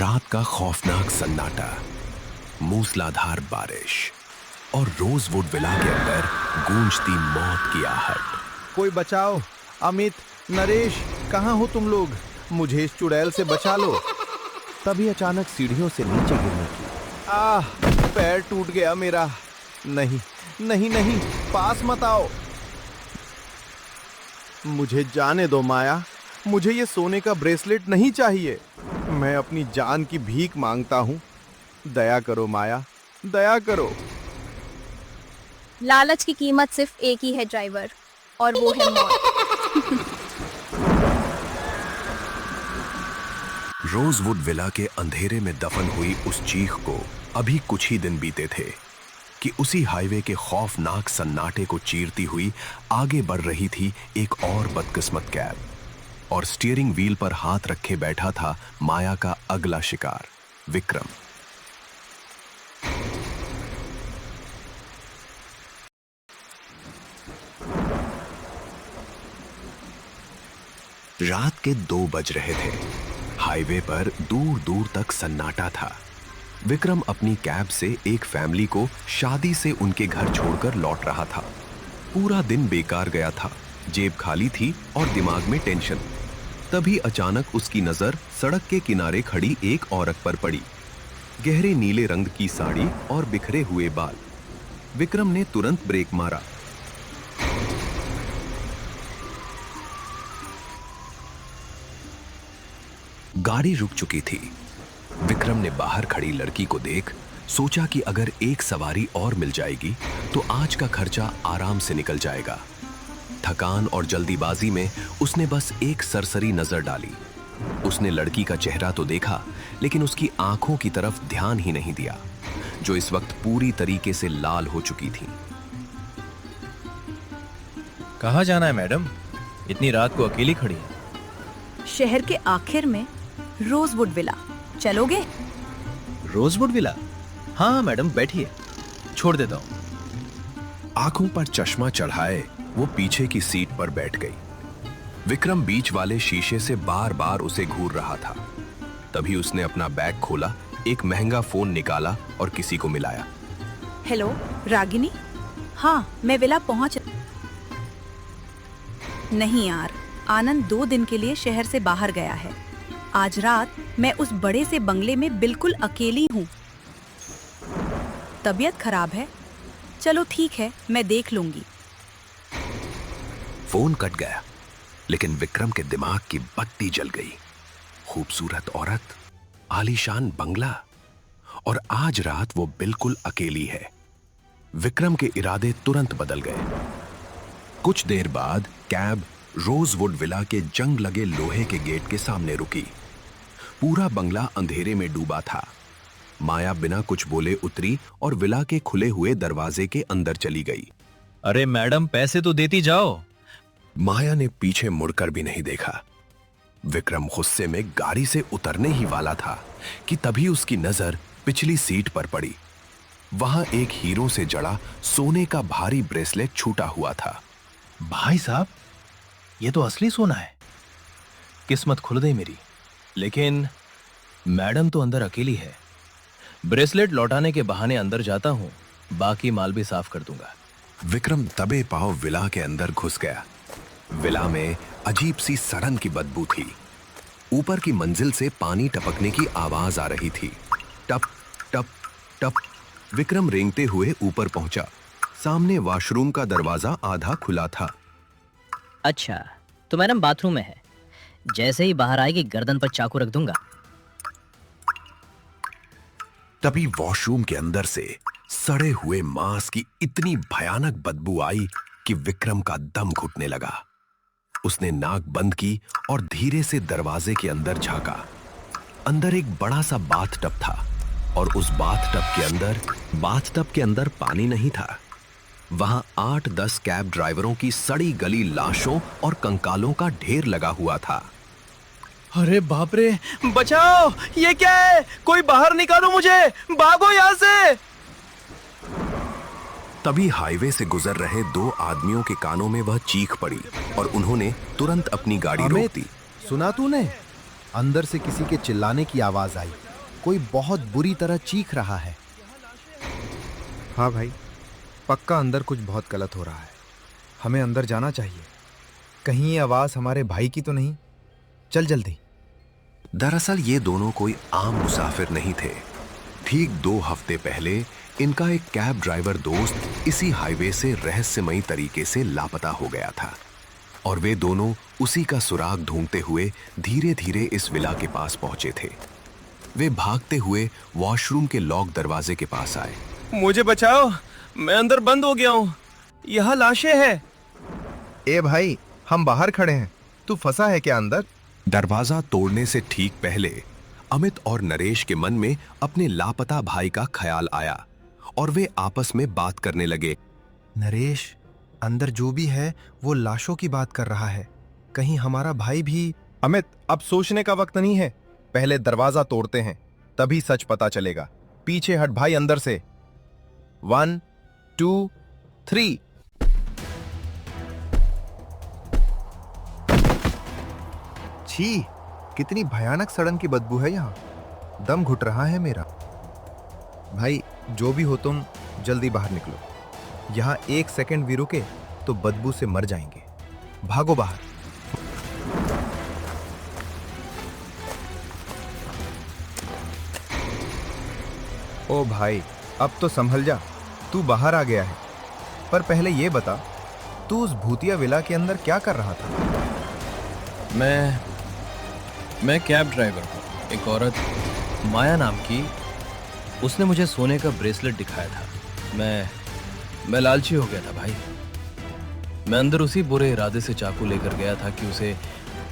रात का खौफनाक सन्नाटा, मूसलाधार बारिश और रोजवुड विला के अंदर गूंजती मौत की आहट। कोई बचाओ! अमित, नरेश, कहाँ हो तुम लोग? मुझे इस चुड़ैल से बचा लो। तभी अचानक सीढ़ियों से नीचे गिरने की। पैर टूट गया मेरा। नहीं नहीं नहीं, पास मत आओ। मुझे जाने दो माया, मुझे ये सोने का ब्रेसलेट नहीं चाहिए। मैं अपनी जान की भीख मांगता हूँ। दया करो माया, दया करो। लालच की कीमत सिर्फ एक ही है ड्राइवर, और वो है मौत। रोजवुड विला के अंधेरे में दफन हुई उस चीख को अभी कुछ ही दिन बीते थे कि उसी हाईवे के खौफनाक सन्नाटे को चीरती हुई आगे बढ़ रही थी एक और बदकिस्मत कैब, और स्टीयरिंग व्हील पर हाथ रखे बैठा था माया का अगला शिकार, विक्रम। रात के 2 बज रहे थे। हाईवे पर दूर दूर तक सन्नाटा था। विक्रम अपनी कैब से एक फैमिली को शादी से उनके घर छोड़कर लौट रहा था। पूरा दिन बेकार गया था, जेब खाली थी और दिमाग में टेंशन। तभी अचानक उसकी नजर सड़क के किनारे खड़ी एक औरत पर पड़ी। गहरे नीले रंग की साड़ी और बिखरे हुए बाल। विक्रम ने तुरंत ब्रेक मारा। गाड़ी रुक चुकी थी। विक्रम ने बाहर खड़ी लड़की को देख सोचा कि अगर एक सवारी और मिल जाएगी तो आज का खर्चा आराम से निकल जाएगा। थकान और जल्दीबाजी में उसने बस एक सरसरी नजर डाली। उसने लड़की का चेहरा तो देखा, लेकिन उसकी आंखों की तरफ ध्यान ही नहीं दिया, जो इस वक्त पूरी तरीके से लाल हो चुकी थी। कहाँ जाना है मैडम? इतनी रात को अकेली खड़ी है। शहर के आखिर में रोजवुड विला, चलोगे? Rosewood villa? हाँ मैडम, बैठिए, छोड़ देता हूँ। आंखों पर चश्मा चढ़ाए वो पीछे की सीट पर बैठ गई। विक्रम बीच वाले शीशे से बार बार उसे घूर रहा था। तभी उसने अपना बैग खोला, एक महंगा फोन निकाला और किसी को मिलाया। हेलो, रागिनी? हाँ, मैं विला पहुंच। नहीं यार, आनंद 2 दिन के लिए शहर से बाहर गया है। आज रात मैं उस बड़े से बंगले में बिल्कुल अकेली हूँ। तबीयत खराब है। चलो ठीक है, मैं देख लूंगी। फोन कट गया, लेकिन विक्रम के दिमाग की बत्ती जल गई। खूबसूरत औरत, आलीशान बंगला, और आज रात वो बिल्कुल अकेली है। विक्रम के इरादे तुरंत बदल गए। कुछ देर बाद कैब रोजवुड विला के जंग लगे लोहे के गेट के सामने रुकी। पूरा बंगला अंधेरे में डूबा था। माया बिना कुछ बोले उतरी और विला के खुले हुए दरवाजे के अंदर चली गई। अरे मैडम, पैसे तो देती जाओ। माया ने पीछे मुड़कर भी नहीं देखा। विक्रम गुस्से में गाड़ी से उतरने ही वाला था कि तभी उसकी नजर पिछली सीट पर पड़ी। वहां एक हीरो से जड़ा सोने का भारी ब्रेसलेट छूटा हुआ था। भाई साहब, ये तो असली सोना है। किस्मत खुल गई मेरी। लेकिन मैडम तो अंदर अकेली है। ब्रेसलेट लौटाने के बहाने अंदर जाता हूं, बाकी माल भी साफ कर दूंगा। विक्रम दबे पांव विला के अंदर घुस गया। विला में अजीब सी सड़न की बदबू थी। ऊपर की मंजिल से पानी टपकने की आवाज आ रही थी। टप टप टप। विक्रम रेंगते हुए ऊपर पहुंचा। सामने वॉशरूम का दरवाजा आधा खुला था। अच्छा, तो मैडम बाथरूम में है। जैसे ही बाहर आएगी गर्दन पर चाकू रख दूंगा। तभी वॉशरूम के अंदर से सड़े हुए मांस की इतनी भयानक बदबू आई कि विक्रम का दम घुटने लगा। उसने नाक बंद की और धीरे से दरवाजे के अंदर झांका। अंदर एक बड़ा सा बाथटब था, और उस बाथटब के अंदर पानी नहीं था। वहां 8-10 कैब ड्राइवरों की सड़ी गली लाशों और कंकालों का ढेर लगा हुआ था। अरे बाप रे, बचाओ! ये क्या है? कोई बाहर निकालो मुझे! भागो यहाँ से! तभी हाईवे से गुजर रहे 2 आदमियों के कानों में वह चीख पड़ी और उन्होंने तुरंत अपनी गाड़ी रोक दी। सुना तूने? अंदर से किसी के चिल्लाने की आवाज आई। कोई बहुत बुरी तरह चीख रहा है। हाँ भाई, पक्का अंदर कुछ बहुत गलत हो रहा है। हमें अंदर जाना चाहिए। कहीं ये आवाज हमारे भाई की तो नहीं? चल जल्दी। दरअसल ये दोनों कोई आम मुसाफिर नहीं थे। ठीक 2 हफ्ते पहले इनका एक कैब ड्राइवर दोस्त इसी हाईवे से रहस्यमयी तरीके से लापता हो गया था और वे दोनों उसी का सुराग ढूंढते हुए धीरे धीरे इस विला के पास पहुंचे थे। वे भागते हुए वॉशरूम के लॉक दरवाजे के पास आए। मुझे बचाओ, मैं अंदर बंद हो गया हूँ, यहाँ लाशें हैं। ए भाई, हम बाहर खड़े हैं, तू फंसा है क्या अंदर? दरवाजा तोड़ने से ठीक पहले अमित और नरेश के मन में अपने लापता भाई का ख्याल आया और वे आपस में बात करने लगे। नरेश, अंदर जो भी है वो लाशों की बात कर रहा है। कहीं हमारा भाई भी। अमित, अब सोचने का वक्त नहीं है, पहले दरवाजा तोड़ते हैं, तभी सच पता चलेगा। पीछे हट भाई, अंदर से। 1 2 3। छी, कितनी भयानक सड़न की बदबू है यहाँ। दम घुट रहा है मेरा। भाई, जो भी हो तुम, जल्दी बाहर निकलो। यहाँ 1 सेकंड भी रुके तो बदबू से मर जाएंगे। भागो बाहर। ओ भाई, अब तो संभल जा, तू बाहर आ गया है। पर पहले ये बता, तू उस भूतिया विला के अंदर क्या कर रहा था? मैं कैब ड्राइवर हूँ। एक औरत माया नाम की, उसने मुझे सोने का ब्रेसलेट दिखाया था। मैं लालची हो गया था भाई। मैं अंदर उसी बुरे इरादे से चाकू लेकर गया था कि उसे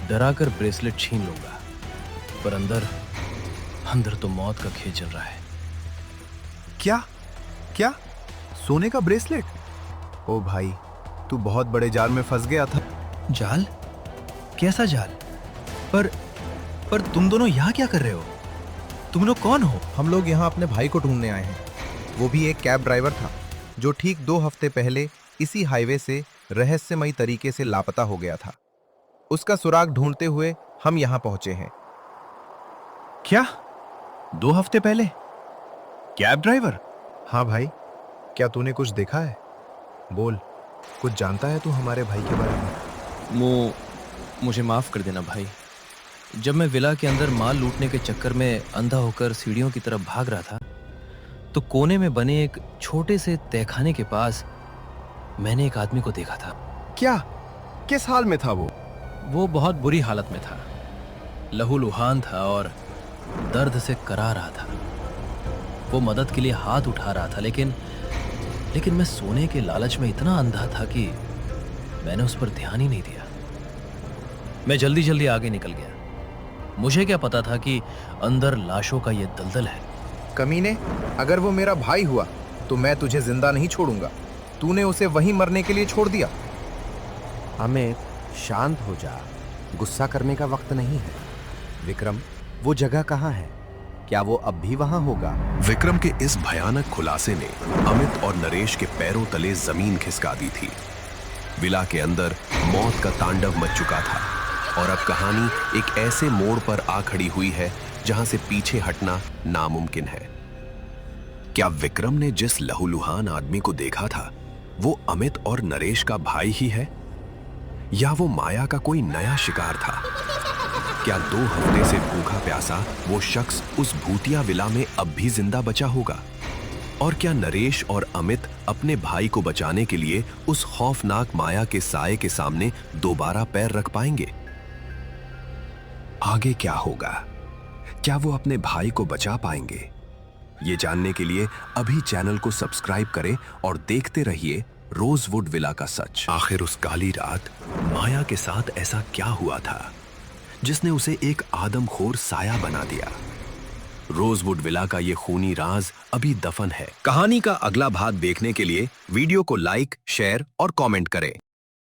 डराकर ब्रेसलेट छीन लूंगा, पर अंदर तो मौत का खेल चल रहा है। क्या क्या? सोने का ब्रेसलेट? ओ भाई, तू बहुत बड़े जाल में फंस गया था। जाल? कैसा जाल? पर तुम दोनों यहाँ क्या कर रहे हो? तुम लोग कौन हो? हम लोग यहाँ अपने भाई को ढूंढने आए हैं। वो भी एक कैब ड्राइवर था जो ठीक 2 हफ्ते पहले इसी हाईवे से रहस्यमयी तरीके से लापता हो गया था। उसका सुराग ढूंढते हुए हम यहाँ पहुंचे हैं। क्या? 2 हफ्ते पहले कैब ड्राइवर? हाँ भाई, क्या तूने कुछ देखा है? बोल, कुछ जानता है तू हमारे भाई के बारे में? मुझे माफ कर देना भाई। जब मैं विला के अंदर माल लूटने के चक्कर में अंधा होकर सीढ़ियों की तरफ भाग रहा था, तो कोने में बने एक छोटे से तहखाने के पास मैंने एक आदमी को देखा था। क्या? किस हाल में था वो? वो बहुत बुरी हालत में था, लहूलुहान था और दर्द से करा रहा था। वो मदद के लिए हाथ उठा रहा था, लेकिन मैं सोने के लालच में इतना अंधा था कि मैंने उस पर ध्यान ही नहीं दिया। मैं जल्दी जल्दी आगे निकल गया। मुझे क्या पता था कि अंदर लाशों का ये दलदल है। कमीने, अगर वो मेरा भाई हुआ तो मैं तुझे जिंदा नहीं छोड़ूंगा। तूने उसे वहीं मरने के लिए छोड़ दिया। अमित, शांत हो जा, गुस्सा करने का वक्त नहीं है। विक्रम, वो जगह कहाँ है? क्या वो अब भी वहां होगा? विक्रम के इस भयानक खुलासे ने अमित और नरेश के पैरों तले जमीन खिसका दी थी। विला के अंदर मौत का तांडव मच चुका था और अब कहानी एक ऐसे मोड़ पर आ खड़ी हुई है जहां से पीछे हटना नामुमकिन है। क्या विक्रम ने जिस लहूलुहान आदमी को देखा था वो अमित और नरेश का भाई ही है, या वो माया का कोई नया शिकार था? क्या 2 हफ्ते से भूखा प्यासा वो शख्स उस भूतिया विला में अब भी जिंदा बचा होगा? और क्या नरेश और अमित अपने भाई को बचाने के लिए उस खौफनाक माया के साए के सामने दोबारा पैर रख पाएंगे? आगे क्या होगा? क्या वो अपने भाई को बचा पाएंगे? ये जानने के लिए अभी चैनल को सब्सक्राइब करें और देखते रहिए रोजवुड विला का सच। आखिर उस काली रात माया के साथ ऐसा क्या हुआ था जिसने उसे एक आदमखोर साया बना दिया? रोजवुड विला का ये खूनी राज अभी दफन है। कहानी का अगला भाग देखने के लिए वीडियो को लाइक, शेयर और कमेंट करें।